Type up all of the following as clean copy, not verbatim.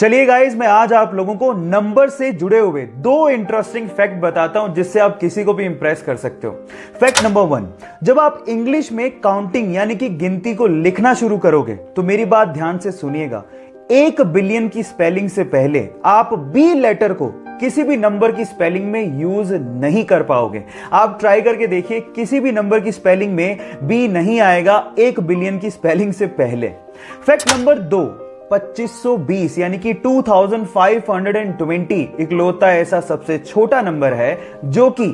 चलिए गाइस, मैं आज आप लोगों को नंबर से जुड़े हुए दो इंटरेस्टिंग फैक्ट बताता हूं जिससे आप किसी को भी इंप्रेस कर सकते हो। फैक्ट नंबर 1, जब आप इंग्लिश में काउंटिंग यानी कि गिनती को लिखना शुरू करोगे तो मेरी बात ध्यान से सुनिएगा। 1 बिलियन की स्पेलिंग से पहले आप बी लेटर को किसी भी नंबर की स्पेलिंग में यूज नहीं कर पाओगे। आप ट्राई करके देखिए, किसी भी नंबर की स्पेलिंग में बी नहीं आएगा 1 बिलियन की स्पेलिंग से पहले। फैक्ट नंबर 2, 2520 यानी कि 2520 इकलौता ऐसा सबसे छोटा नंबर है जो कि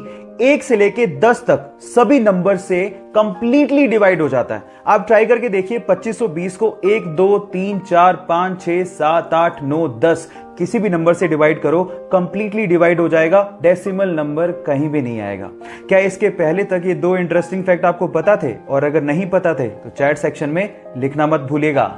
1 से लेके 10 तक सभी नंबर से कंप्लीटली डिवाइड हो जाता है। आप ट्राई करके देखिए, 2520 को 1 2 3 4 5 6 7 8 9 10 किसी भी नंबर से डिवाइड करो, कंप्लीटली डिवाइड हो जाएगा, डेसिमल नंबर कहीं भी नहीं आएगा। क्या इसके पहले तक ये दो इंटरेस्टिंग फैक्ट आपको पता थे? और अगर नहीं पता थे तो चैट सेक्शन में लिखना मत भूलिएगा।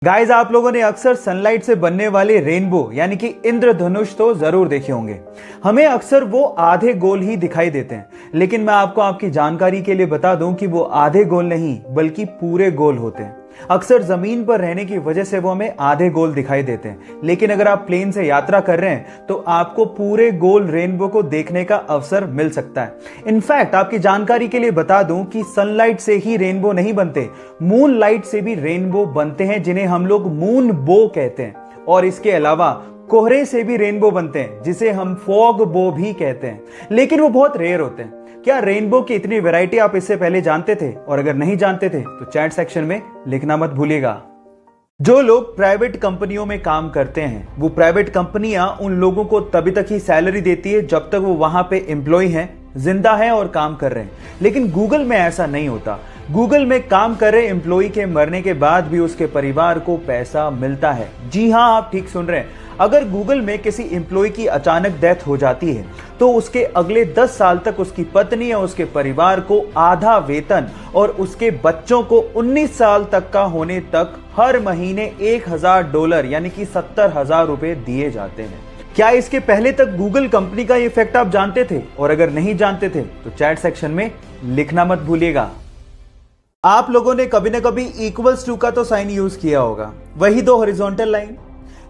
गाइस, आप लोगों ने अक्सर सनलाइट से बनने वाले रेनबो यानी कि इंद्रधनुष तो जरूर देखे होंगे। हमें अक्सर वो आधे गोल ही दिखाई देते हैं, लेकिन मैं आपको आपकी जानकारी के लिए बता दूं कि वो आधे गोल नहीं बल्कि पूरे गोल होते हैं। अक्सर जमीन पर रहने की वजह से वो हमें आधे गोल दिखाई देते हैं, लेकिन अगर आप प्लेन से यात्रा कर रहे हैं तो आपको पूरे गोल रेनबो को देखने का अवसर मिल सकता है। इनफैक्ट आपकी जानकारी के लिए बता दूं कि सनलाइट से ही रेनबो नहीं बनते, मून लाइट से भी रेनबो बनते हैं जिन्हें हम लोग मून बो कहते हैं। और इसके अलावा कोहरे से भी रेनबो बनते हैं जिसे हम फॉग बो भी कहते हैं, लेकिन वो बहुत रेयर होते हैं। क्या रेनबो की इतनी वैरायटी आप इससे पहले जानते थे? और अगर नहीं जानते थे तो चैट सेक्शन में लिखना मत भूलिएगा। जो लोग प्राइवेट कंपनियों में काम करते हैं, वो प्राइवेट कंपनियां उन लोगों को तभी तक ही सैलरी देती है जब तक वो वहां पे एम्प्लॉय हैं, जिंदा हैं और काम कर रहे हैं। लेकिन गूगल में ऐसा नहीं होता। गूगल में काम कर रहे एम्प्लॉय के मरने के बाद भी उसके परिवार को पैसा मिलता है। जी हां, आप ठीक सुन रहे हैं। अगर गूगल में किसी एम्प्लॉय की अचानक डेथ हो जाती है तो उसके अगले 10 साल तक उसकी पत्नी या उसके परिवार को आधा वेतन और उसके बच्चों को 19 साल तक का होने तक हर महीने $1000 यानी कि 70,000 रुपए दिए जाते हैं। क्या इसके पहले तक गूगल कंपनी का ये फैक्ट आप जानते थे? और अगर नहीं जानते थे तो चैट सेक्शन में लिखना मत भूलिएगा। आप लोगों ने कभी ना कभी इक्वल्स टू का तो साइन यूज किया होगा, वही दो हॉरिजॉन्टल लाइन।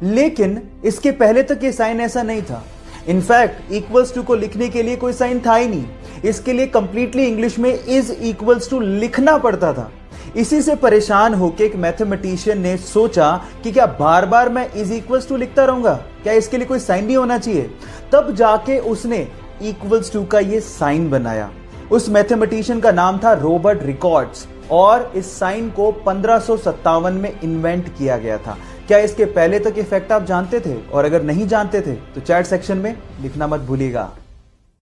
लेकिन इसके पहले तक ये साइन ऐसा नहीं था। इनफैक्ट इक्वल्स टू को लिखने के लिए कोई साइन था ही नहीं। इसके लिए कंप्लीटली इंग्लिश में इज इक्वल्स टू लिखना पड़ता था। इसी से परेशान होकर एक मैथमेटिशियन ने सोचा कि क्या बार बार मैं इज इक्वल्स टू लिखता रहूंगा, क्या इसके लिए कोई साइन नहीं होना चाहिए? तब जाके उसने इक्वल्स टू का ये साइन बनाया। उस मैथमेटिशियन का नाम था रॉबर्ट रिकॉर्ड्स और इस साइन को 1557 में इन्वेंट किया गया था। क्या इसके पहले तक ये फैक्ट आप जानते थे? और अगर नहीं जानते थे तो चैट सेक्शन में लिखना मत भूलिएगा।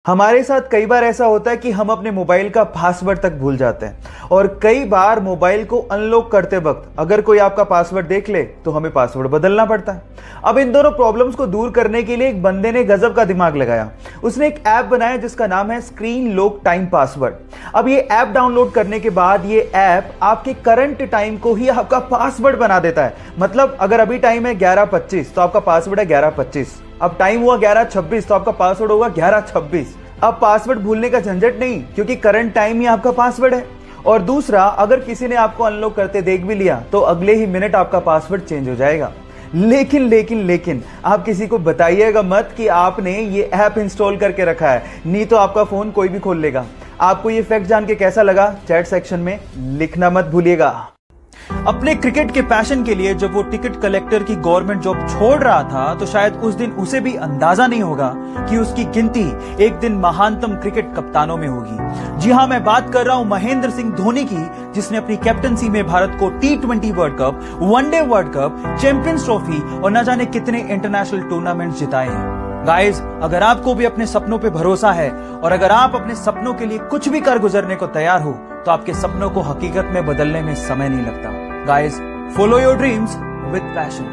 हमारे साथ कई बार ऐसा होता है कि हम अपने मोबाइल का पासवर्ड तक भूल जाते हैं, और कई बार मोबाइल को अनलॉक करते वक्त अगर कोई आपका पासवर्ड देख ले तो हमें पासवर्ड बदलना पड़ता है। अब इन दोनों प्रॉब्लम्स को दूर करने के लिए एक बंदे ने गजब का दिमाग लगाया। उसने एक ऐप बनाया जिसका नाम है स्क्रीन लॉक टाइम पासवर्ड। अब ये ऐप डाउनलोड करने के बाद ये ऐप आपके करंट टाइम को ही आपका पासवर्ड बना देता है। मतलब अगर अभी टाइम है 11:25 तो आपका पासवर्ड है 11:25। अब टाइम हुआ 11:26 तो आपका पासवर्ड होगा 11:26। अब पासवर्ड भूलने का झंझट नहीं, क्योंकि करंट टाइम ही आपका पासवर्ड है। और दूसरा, अगर किसी ने आपको अनलॉक करते देख भी लिया तो अगले ही मिनट आपका पासवर्ड चेंज हो जाएगा। लेकिन आप किसी को बताइएगा मत कि आपने ये ऐप इंस्टॉल करके रखा है, नहीं तो आपका फोन कोई भी खोल लेगा। आपको ये फैक्ट जान के कैसा लगा? चैट सेक्शन में लिखना मत भूलिएगा। अपने क्रिकेट के पैशन के लिए जब वो टिकट कलेक्टर की गवर्नमेंट जॉब छोड़ रहा था तो शायद उस दिन उसे भी अंदाजा नहीं होगा कि उसकी गिनती एक दिन महानतम क्रिकेट कप्तानों में होगी। जी हां, मैं बात कर रहा हूं महेंद्र सिंह धोनी की, जिसने अपनी कैप्टनसी में भारत को T20 world cup, one day world cup, champions trophy और न जाने कितने इंटरनेशनल टूर्नामेंट जिताए हैं। गाइस, अगर आपको भी अपने सपनों पे भरोसा है और अगर आप अपने सपनों के लिए कुछ भी कर गुजरने को तैयार हो तो आपके सपनों को हकीकत में बदलने में समय नहीं लगता। Guys, follow your dreams with passion.